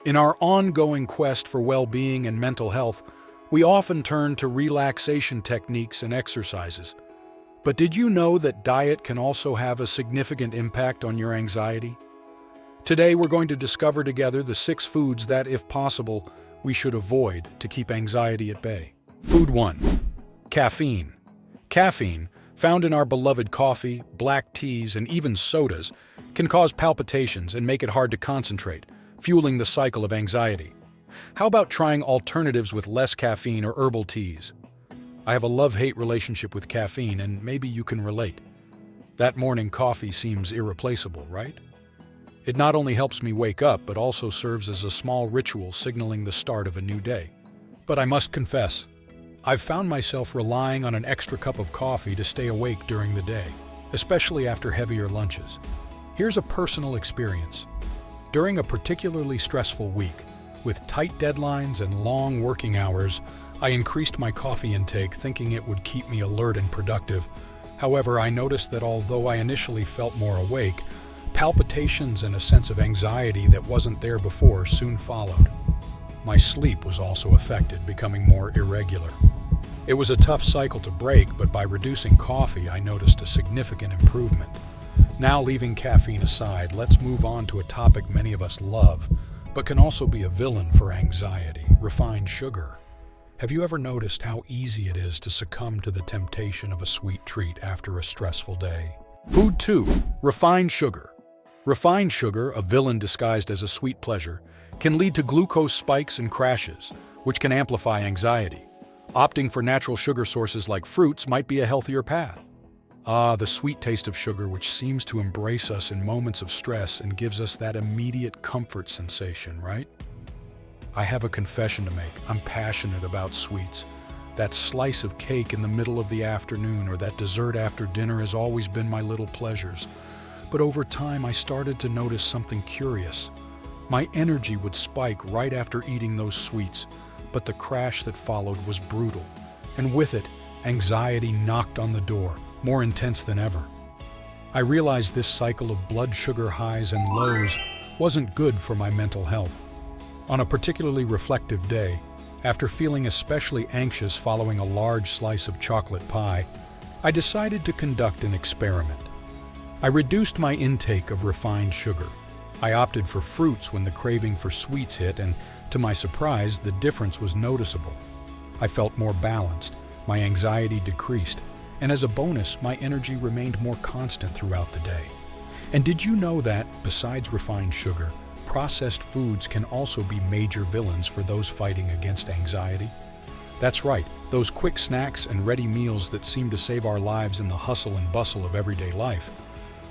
In our ongoing quest for well-being and mental health, we often turn to relaxation techniques and exercises. But did you know that diet can also have a significant impact on your anxiety? Today, we're going to discover together the 6 foods that, if possible, we should avoid to keep anxiety at bay. Food 1. Caffeine. Caffeine, found in our beloved coffee, black teas, and even sodas, can cause palpitations and make it hard to concentrate, fueling the cycle of anxiety. How about trying alternatives with less caffeine or herbal teas? I have a love-hate relationship with caffeine, and maybe you can relate. That morning coffee seems irreplaceable, right? It not only helps me wake up, but also serves as a small ritual signaling the start of a new day. But I must confess, I've found myself relying on an extra cup of coffee to stay awake during the day, especially after heavier lunches. Here's a personal experience. During a particularly stressful week, with tight deadlines and long working hours, I increased my coffee intake thinking it would keep me alert and productive. However, I noticed that although I initially felt more awake, palpitations and a sense of anxiety that wasn't there before soon followed. My sleep was also affected, becoming more irregular. It was a tough cycle to break, but by reducing coffee, I noticed a significant improvement. Now, leaving caffeine aside, let's move on to a topic many of us love, but can also be a villain for anxiety: refined sugar. Have you ever noticed how easy it is to succumb to the temptation of a sweet treat after a stressful day? Food 2. Refined sugar. Refined sugar, a villain disguised as a sweet pleasure, can lead to glucose spikes and crashes, which can amplify anxiety. Opting for natural sugar sources like fruits might be a healthier path. The sweet taste of sugar, which seems to embrace us in moments of stress and gives us that immediate comfort sensation, right? I have a confession to make. I'm passionate about sweets. That slice of cake in the middle of the afternoon or that dessert after dinner has always been my little pleasures. But over time, I started to notice something curious. My energy would spike right after eating those sweets, but the crash that followed was brutal. And with it, anxiety knocked on the door, more intense than ever. I realized this cycle of blood sugar highs and lows wasn't good for my mental health. On a particularly reflective day, after feeling especially anxious following a large slice of chocolate pie, I decided to conduct an experiment. I reduced my intake of refined sugar. I opted for fruits when the craving for sweets hit, and to my surprise, the difference was noticeable. I felt more balanced, my anxiety decreased, and as a bonus, my energy remained more constant throughout the day. And did you know that, besides refined sugar, processed foods can also be major villains for those fighting against anxiety? That's right, those quick snacks and ready meals that seem to save our lives in the hustle and bustle of everyday life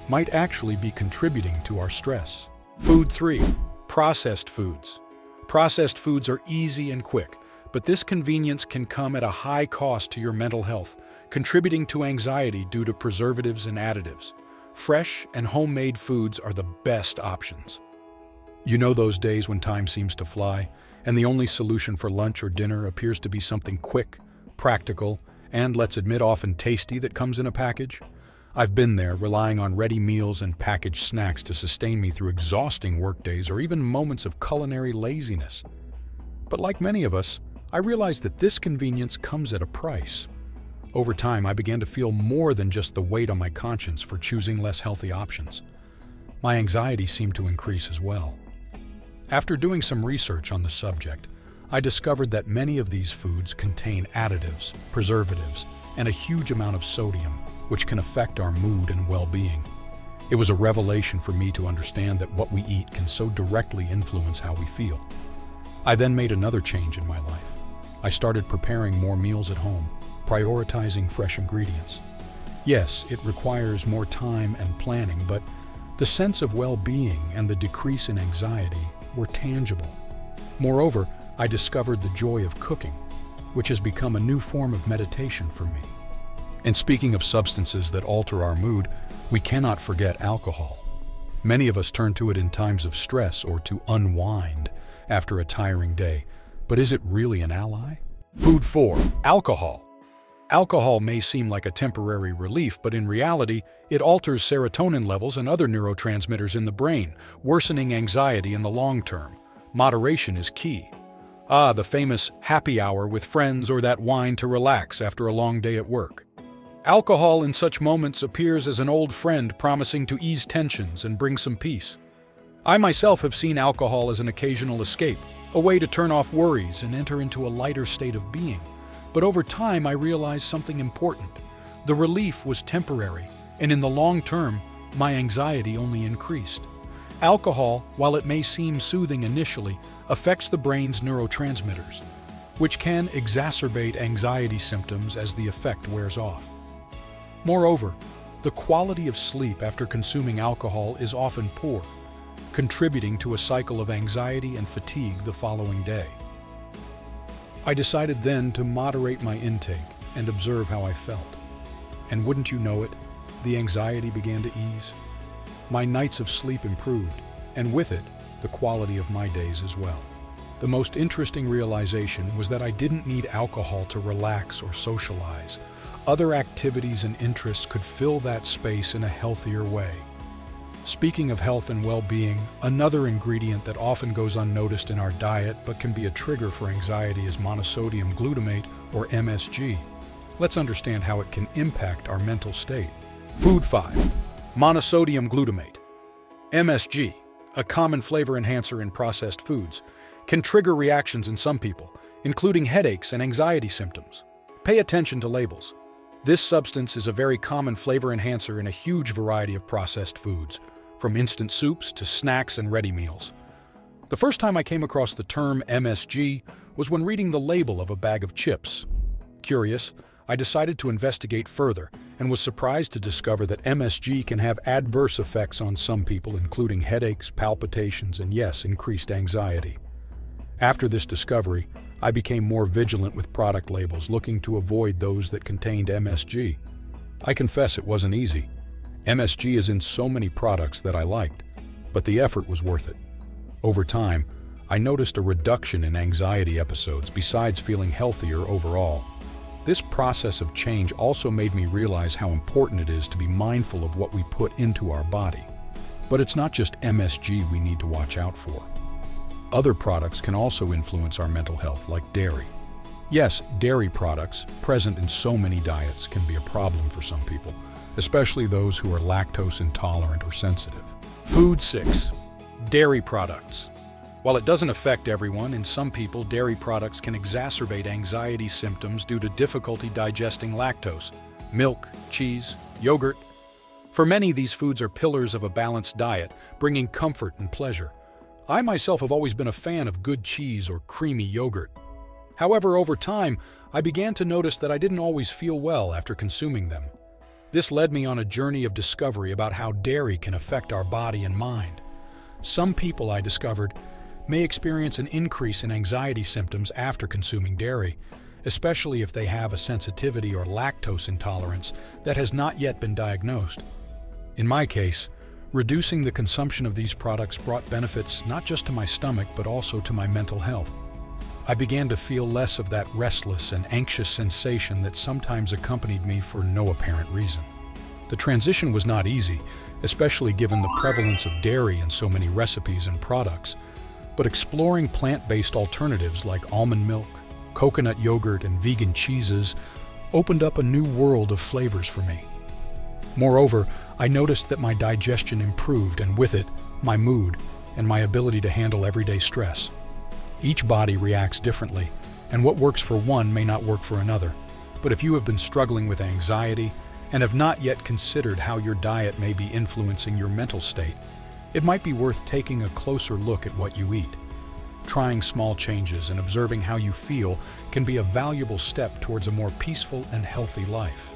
might actually be contributing to our stress. Food 3. Processed foods. Processed foods are easy and quick, but this convenience can come at a high cost to your mental health, contributing to anxiety due to preservatives and additives. Fresh and homemade foods are the best options. You know those days when time seems to fly, and the only solution for lunch or dinner appears to be something quick, practical, and, let's admit, often tasty that comes in a package? I've been there, relying on ready meals and packaged snacks to sustain me through exhausting workdays or even moments of culinary laziness. But like many of us, I realized that this convenience comes at a price. Over time, I began to feel more than just the weight on my conscience for choosing less healthy options. My anxiety seemed to increase as well. After doing some research on the subject, I discovered that many of these foods contain additives, preservatives, and a huge amount of sodium, which can affect our mood and well-being. It was a revelation for me to understand that what we eat can so directly influence how we feel. I then made another change in my life. I started preparing more meals at home, prioritizing fresh ingredients. Yes, it requires more time and planning, but the sense of well-being and the decrease in anxiety were tangible. Moreover, I discovered the joy of cooking, which has become a new form of meditation for me. And speaking of substances that alter our mood, we cannot forget alcohol. Many of us turn to it in times of stress or to unwind after a tiring day. But is it really an ally? Food 4. Alcohol. Alcohol may seem like a temporary relief, but in reality, it alters serotonin levels and other neurotransmitters in the brain, worsening anxiety in the long term. moderation is key. Ah, the famous happy hour with friends or that wine to relax after a long day at work. Alcohol in such moments appears as an old friend promising to ease tensions and bring some peace. I myself have seen alcohol as an occasional escape, a way to turn off worries and enter into a lighter state of being. But over time, I realized something important. The relief was temporary, and in the long term, my anxiety only increased. Alcohol, while it may seem soothing initially, affects the brain's neurotransmitters, which can exacerbate anxiety symptoms as the effect wears off. Moreover, the quality of sleep after consuming alcohol is often poor, contributing to a cycle of anxiety and fatigue the following day. I decided then to moderate my intake and observe how I felt. And wouldn't you know it, the anxiety began to ease. My nights of sleep improved, and with it, the quality of my days as well. The most interesting realization was that I didn't need alcohol to relax or socialize. Other activities and interests could fill that space in a healthier way. Speaking of health and well-being, another ingredient that often goes unnoticed in our diet but can be a trigger for anxiety is monosodium glutamate, or MSG. Let's understand how it can impact our mental state. Food 5. Monosodium glutamate. MSG, a common flavor enhancer in processed foods, can trigger reactions in some people, including headaches and anxiety symptoms. Pay attention to labels. This substance is a very common flavor enhancer in a huge variety of processed foods, from instant soups to snacks and ready meals. The first time I came across the term MSG was when reading the label of a bag of chips. Curious, I decided to investigate further and was surprised to discover that MSG can have adverse effects on some people, including headaches, palpitations, and yes, increased anxiety. After this discovery, I became more vigilant with product labels, looking to avoid those that contained MSG. I confess it wasn't easy. MSG is in so many products that I liked, but the effort was worth it. Over time, I noticed a reduction in anxiety episodes besides feeling healthier overall. This process of change also made me realize how important it is to be mindful of what we put into our body. But it's not just MSG we need to watch out for. Other products can also influence our mental health, like dairy. Yes, dairy products, present in so many diets, can be a problem for some people, especially those who are lactose intolerant or sensitive. Food 6. Dairy products. While it doesn't affect everyone, in some people, dairy products can exacerbate anxiety symptoms due to difficulty digesting lactose, milk, cheese, yogurt. For many, these foods are pillars of a balanced diet, bringing comfort and pleasure. I myself have always been a fan of good cheese or creamy yogurt. However, over time, I began to notice that I didn't always feel well after consuming them. This led me on a journey of discovery about how dairy can affect our body and mind. Some people, I discovered, may experience an increase in anxiety symptoms after consuming dairy, especially if they have a sensitivity or lactose intolerance that has not yet been diagnosed. In my case, reducing the consumption of these products brought benefits not just to my stomach but also to my mental health. I began to feel less of that restless and anxious sensation that sometimes accompanied me for no apparent reason. The transition was not easy, especially given the prevalence of dairy in so many recipes and products, but exploring plant-based alternatives like almond milk, coconut yogurt, and vegan cheeses opened up a new world of flavors for me. Moreover, I noticed that my digestion improved, and with it, my mood and my ability to handle everyday stress. Each body reacts differently, and what works for one may not work for another. But if you have been struggling with anxiety and have not yet considered how your diet may be influencing your mental state, it might be worth taking a closer look at what you eat. Trying small changes and observing how you feel can be a valuable step towards a more peaceful and healthy life.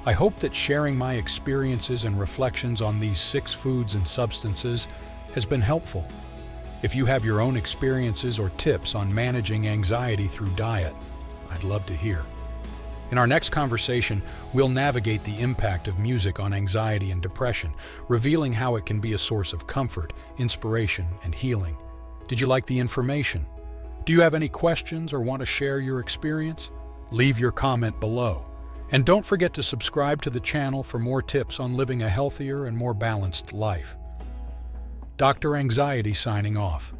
I hope that sharing my experiences and reflections on these 6 foods and substances has been helpful. If you have your own experiences or tips on managing anxiety through diet, I'd love to hear. In our next conversation, we'll navigate the impact of music on anxiety and depression, revealing how it can be a source of comfort, inspiration, and healing. Did you like the information? Do you have any questions or want to share your experience? Leave your comment below. And don't forget to subscribe to the channel for more tips on living a healthier and more balanced life. Dr. Anxiety signing off.